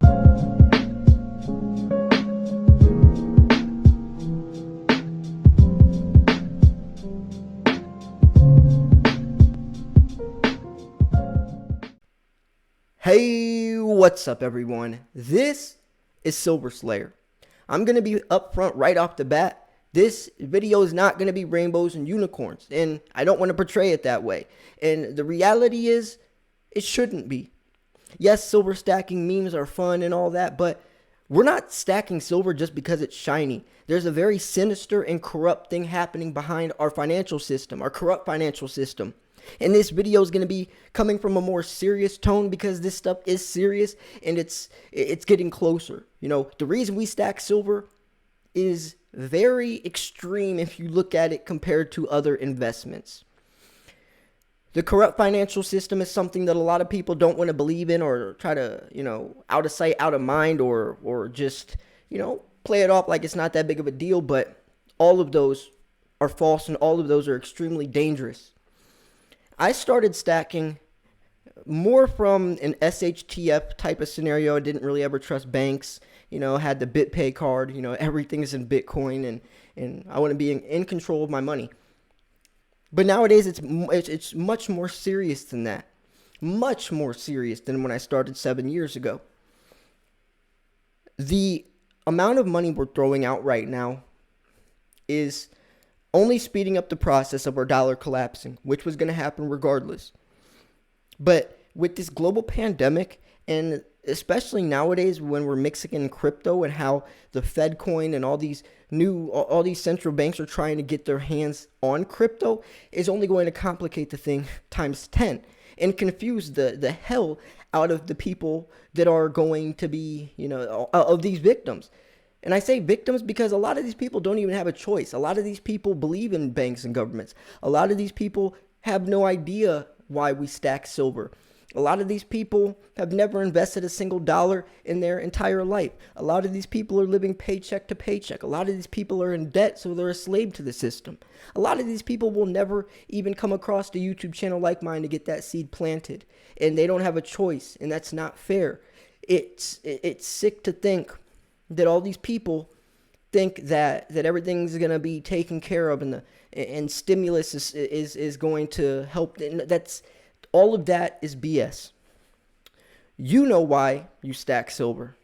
Hey, what's up everyone? This is Silver Slayer. I'm going to be upfront right off the bat. This video is not going to be rainbows and unicorns, and I don't want to portray it that way. And the reality is, it shouldn't be. Yes, silver stacking memes are fun and all that, but we're not stacking silver just because it's shiny. There's a very sinister and corrupt thing happening behind our financial system, our corrupt financial system. And this video is going to be coming from a more serious tone because this stuff is serious and it's getting closer. You know, the reason we stack silver is very extreme if you look at it compared to other investments. The corrupt financial system is something that a lot of people don't want to believe in or try to, out of sight, out of mind, or just, play it off like it's not that big of a deal. But all of those are false and all of those are extremely dangerous. I started stacking more from an SHTF type of scenario. I didn't really ever trust banks, had the BitPay card, everything's in Bitcoin and I want to be in control of my money. But nowadays it's much more serious than that. Much more serious than when I started 7 years ago. The amount of money we're throwing out right now is only speeding up the process of our dollar collapsing, which was going to happen regardless. But with this global pandemic, and especially nowadays when we're mixing in crypto and how the Fed coin and all these central banks are trying to get their hands on crypto, is only going to complicate the thing times 10 and confuse the hell out of the people that are going to be, of these victims. And I say victims because a lot of these people don't even have a choice. A lot of these people believe in banks and governments. A lot of these people have no idea why we stack silver. A lot of these people have never invested a single dollar in their entire life. A lot of these people are living paycheck to paycheck. A lot of these people are in debt, so they're a slave to the system. A lot of these people will never even come across a YouTube channel like mine to get that seed planted. And they don't have a choice, and that's not fair. It's sick to think that all these people think that everything's going to be taken care of and stimulus is going to help. And that's all of that is BS. You know why you stack silver.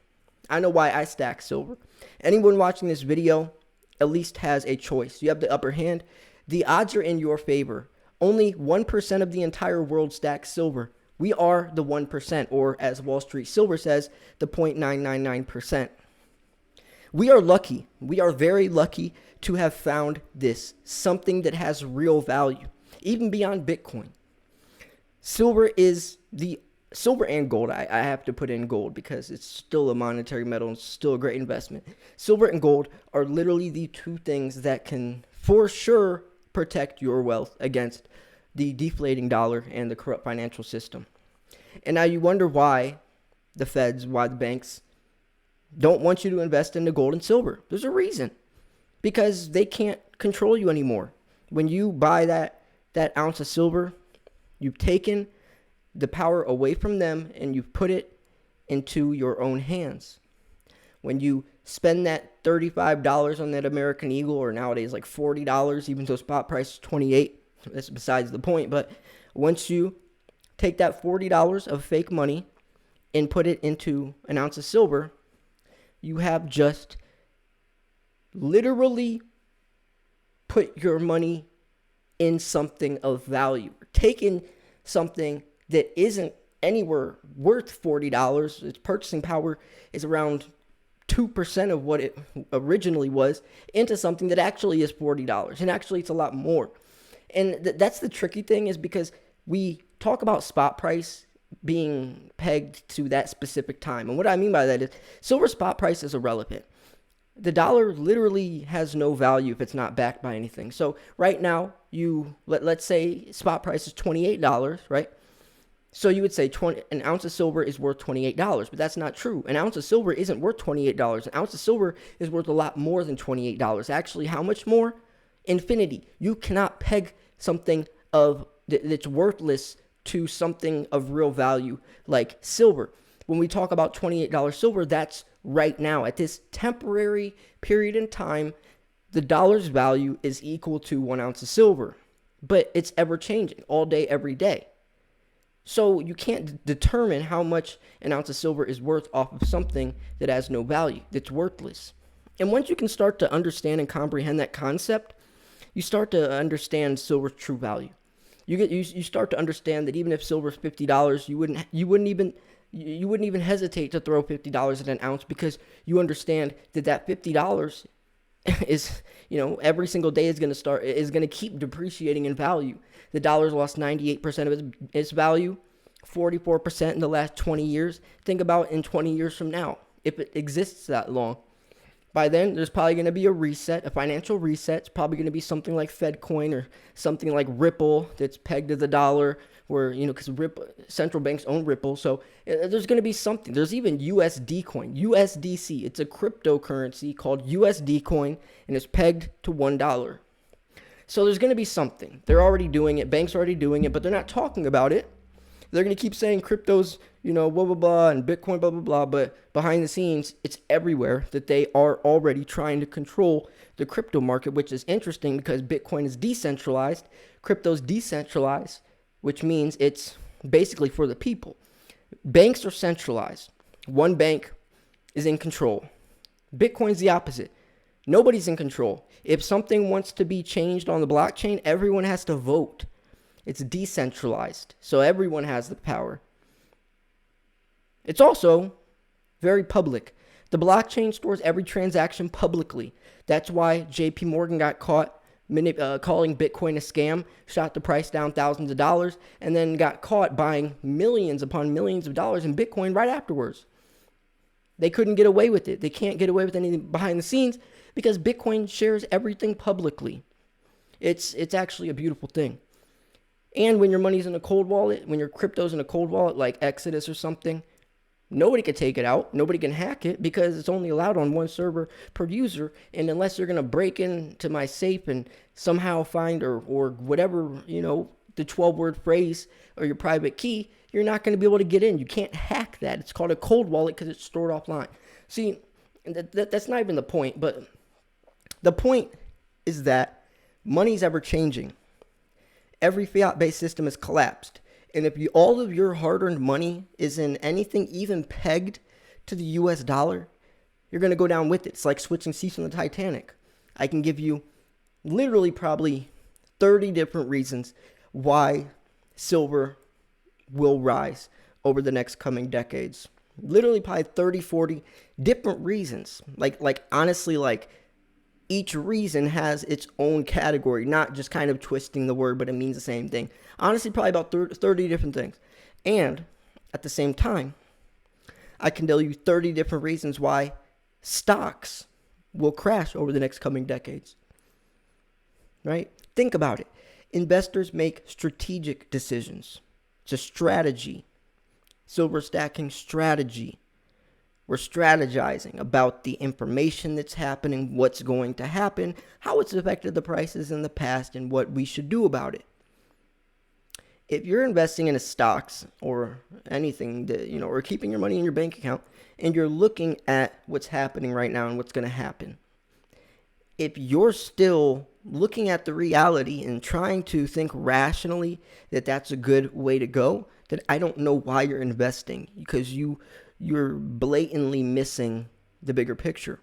I know why I stack silver. Anyone watching this video at least has a choice. You have the upper hand. The odds are in your favor. Only 1% of the entire world stacks silver. We are the 1%, or as Wall Street Silver says, the 0.999%. We are lucky. We are very lucky to have found something that has real value, even beyond Bitcoin. Silver and gold. I have to put in gold because it's still a monetary metal and still a great investment. Silver and gold are literally the two things that can for sure protect your wealth against the deflating dollar and the corrupt financial system. And now you wonder why the feds, why the banks don't want you to invest into gold and silver. There's a reason. Because they can't control you anymore. When you buy that ounce of silver, you've taken the power away from them and you've put it into your own hands. When you spend that $35 on that American Eagle, or nowadays like $40, even though spot price is $28, that's besides the point. But once you take that $40 of fake money and put it into an ounce of silver, you have just literally put your money in something of value. Taking something that isn't anywhere worth $40, its purchasing power is around 2% of what it originally was, into something that actually is $40. And actually it's a lot more. And that's the tricky thing, is because we talk about spot price being pegged to that specific time. And what I mean by that is silver spot price is irrelevant. The dollar literally has no value if it's not backed by anything. So right now, let's say spot price is $28, right? So you would say an ounce of silver is worth $28, but that's not true. An ounce of silver isn't worth $28. An ounce of silver is worth a lot more than $28. Actually, how much more? Infinity. You cannot peg something that's worthless to something of real value like silver. when we talk about $28 silver, that's right now. At this temporary period in time, the dollar's value is equal to 1 ounce of silver. But it's ever changing all day, every day. So you can't determine how much an ounce of silver is worth off of something that has no value, that's worthless. And once you can start to understand and comprehend that concept, you start to understand silver's true value. You start to understand that even if silver's $50, you wouldn't even hesitate to throw $50 at an ounce, because you understand that $50 is, every single day is going to keep depreciating in value. The dollar's lost 98% of its value, 44% in the last 20 years. Think about in 20 years from now, if it exists that long. By then, there's probably going to be a reset, a financial reset. It's probably going to be something like FedCoin or something like Ripple that's pegged to the dollar, where, because central banks own Ripple. So there's going to be something. There's even USD coin, USDC. It's a cryptocurrency called USD coin, and it's pegged to $1. So there's going to be something. They're already doing it. Banks are already doing it, but they're not talking about it. They're going to keep saying crypto's, blah, blah, blah, and Bitcoin, blah, blah, blah. But behind the scenes, it's everywhere that they are already trying to control the crypto market, which is interesting because Bitcoin is decentralized. Crypto's decentralized, which means it's basically for the people. Banks are centralized. One bank is in control. Bitcoin's the opposite. Nobody's in control. If something wants to be changed on the blockchain, everyone has to vote. It's decentralized, so everyone has the power. It's also very public. The blockchain stores every transaction publicly. That's why JP Morgan got caught calling Bitcoin a scam, shot the price down thousands of dollars, and then got caught buying millions upon millions of dollars in Bitcoin right afterwards. They couldn't get away with it. They can't get away with anything behind the scenes because Bitcoin shares everything publicly. It's actually a beautiful thing. And when your money's in a cold wallet, when your crypto's in a cold wallet like Exodus or something, nobody can take it out. Nobody can hack it because it's only allowed on one server per user. And unless you're going to break into my safe and somehow find or whatever, the 12-word phrase or your private key, you're not going to be able to get in. You can't hack that. It's called a cold wallet because it's stored offline. See, that's not even the point. But the point is that money's ever changing. Every fiat-based system has collapsed. And if all of your hard-earned money is in anything even pegged to the US dollar, you're going to go down with it. It's like switching seats on the Titanic. I can give you literally probably 30 different reasons why silver will rise over the next coming decades. Literally probably 30, 40 different reasons. Like honestly, each reason has its own category, not just kind of twisting the word, but it means the same thing. Honestly, probably about 30 different things. And at the same time, I can tell you 30 different reasons why stocks will crash over the next coming decades. Right? Think about it. Investors make strategic decisions. It's a strategy. Silver stacking strategy. We're strategizing about the information that's happening, what's going to happen, how it's affected the prices in the past, and what we should do about it. If you're investing in stocks or anything that, or keeping your money in your bank account, and you're looking at what's happening right now and what's going to happen, if you're still looking at the reality and trying to think rationally that that's a good way to go, then I don't know why you're investing, because you're blatantly missing the bigger picture.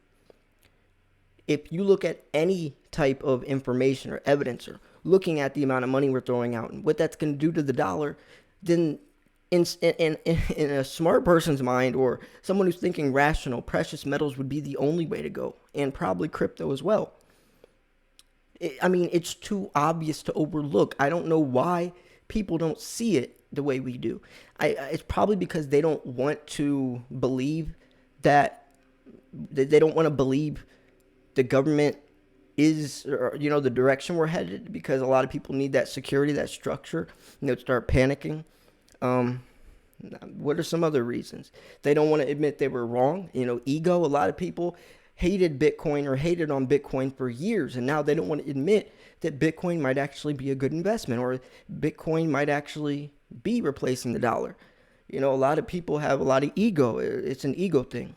If you look at any type of information or evidence, or looking at the amount of money we're throwing out and what that's going to do to the dollar, then in a smart person's mind, or someone who's thinking rational, precious metals would be the only way to go, and probably crypto as well. It's too obvious to overlook. I don't know why people don't see it the way we do. It's probably because they don't want to believe that they don't want to believe the government is, or, the direction we're headed, because a lot of people need that security, that structure, start panicking. What are some other reasons? They don't want to admit they were wrong. Ego. A lot of people hated Bitcoin or hated on Bitcoin for years, and now they don't want to admit that Bitcoin might actually be a good investment, or Bitcoin might actually be replacing the dollar. You know, a lot of people have a lot of ego. It's an ego thing.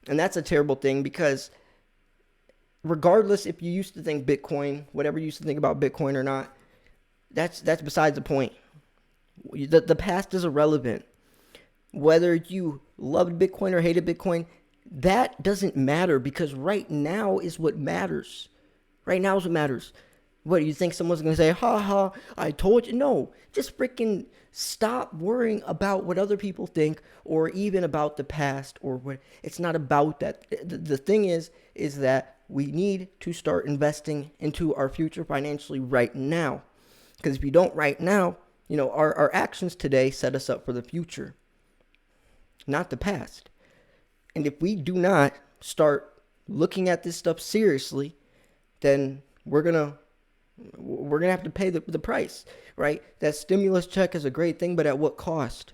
And that's a terrible thing because regardless if you used to think Bitcoin, whatever you used to think about Bitcoin or not, that's besides the point. The past is irrelevant. Whether you loved Bitcoin or hated Bitcoin, that doesn't matter because right now is what matters. Right now is what matters. What, do you think someone's going to say, ha ha, I told you? No, just freaking stop worrying about what other people think or even about the past or what. It's not about that. The thing is that we need to start investing into our future financially right now. Because if you don't right now, you know, our actions today set us up for the future, not the past. And if we do not start looking at this stuff seriously, then we're gonna have to pay the price, right? That stimulus check is a great thing, but at what cost?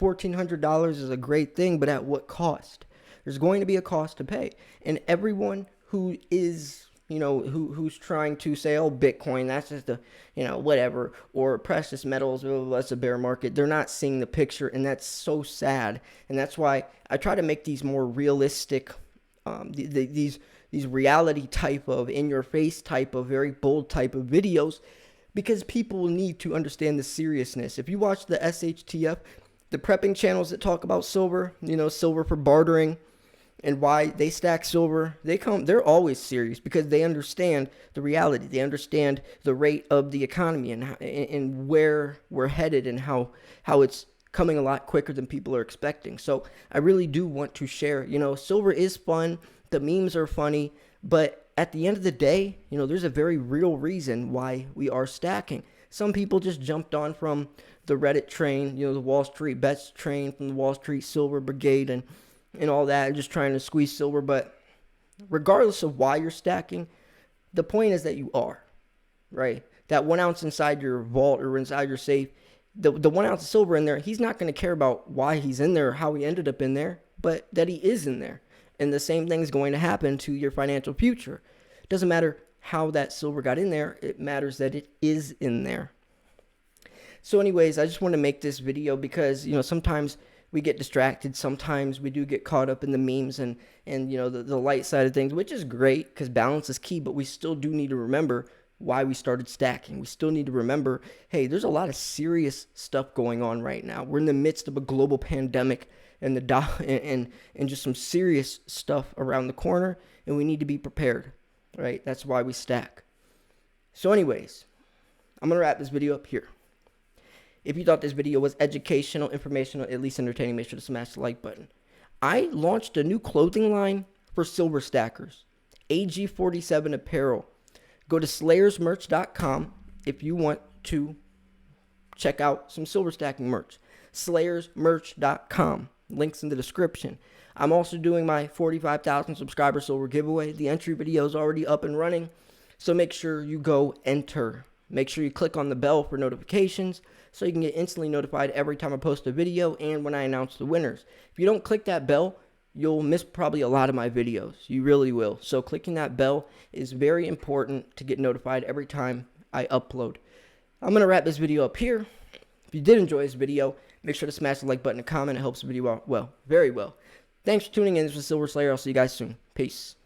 $1,400 is a great thing, but at what cost? There's going to be a cost to pay. And everyone who is, you know, who's trying to say, oh, Bitcoin, that's just a, you know, whatever, or precious metals, oh, that's a bear market. They're not seeing the picture, and that's so sad. And that's why I try to make these more realistic, these reality type of in-your-face type of very bold type of videos, because people need to understand the seriousness. If you watch the SHTF, the prepping channels that talk about silver, you know, silver for bartering, and why they stack silver, they're always serious because they understand the reality. They understand the rate of the economy and where we're headed and how it's coming a lot quicker than people are expecting. So I really do want to share, you know, silver is fun. The memes are funny, but at the end of the day, you know, there's a very real reason why we are stacking. Some people just jumped on from the Reddit train, you know, the Wall Street bets train from the Wall Street Silver Brigade and all that, just trying to squeeze silver. But regardless of why you're stacking, the point is that you are, right? That 1 ounce inside your vault or inside your safe, the 1 ounce of silver in there, he's not going to care about why he's in there or how he ended up in there, but that he is in there. And the same thing is going to happen to your financial future. It doesn't matter how that silver got in there. It matters that it is in there. So anyways, I just want to make this video because, you know, sometimes we get distracted. Sometimes we do get caught up in the memes and you know, the light side of things, which is great because balance is key, but we still do need to remember why we started stacking. We still need to remember, hey, there's a lot of serious stuff going on right now. We're in the midst of a global pandemic and and just some serious stuff around the corner, and we need to be prepared, right? That's why we stack. So anyways, I'm going to wrap this video up here. If you thought this video was educational, informational, at least entertaining, make sure to smash the like button. I launched a new clothing line for silver stackers, AG47 Apparel. Go to slayersmerch.com if you want to check out some silver stacking merch. slayersmerch.com. Links in the description. I'm also doing my 45,000 subscriber silver giveaway. The entry video is already up and running, so make sure you go enter. Make sure you click on the bell for notifications so you can get instantly notified every time I post a video and when I announce the winners. If you don't click that bell, you'll miss probably a lot of my videos. You really will. So clicking that bell is very important to get notified every time I upload. I'm going to wrap this video up here. If you did enjoy this video, make sure to smash the like button and comment. It helps the video out well, very well. Thanks for tuning in. This was Silver Slayer. I'll see you guys soon. Peace.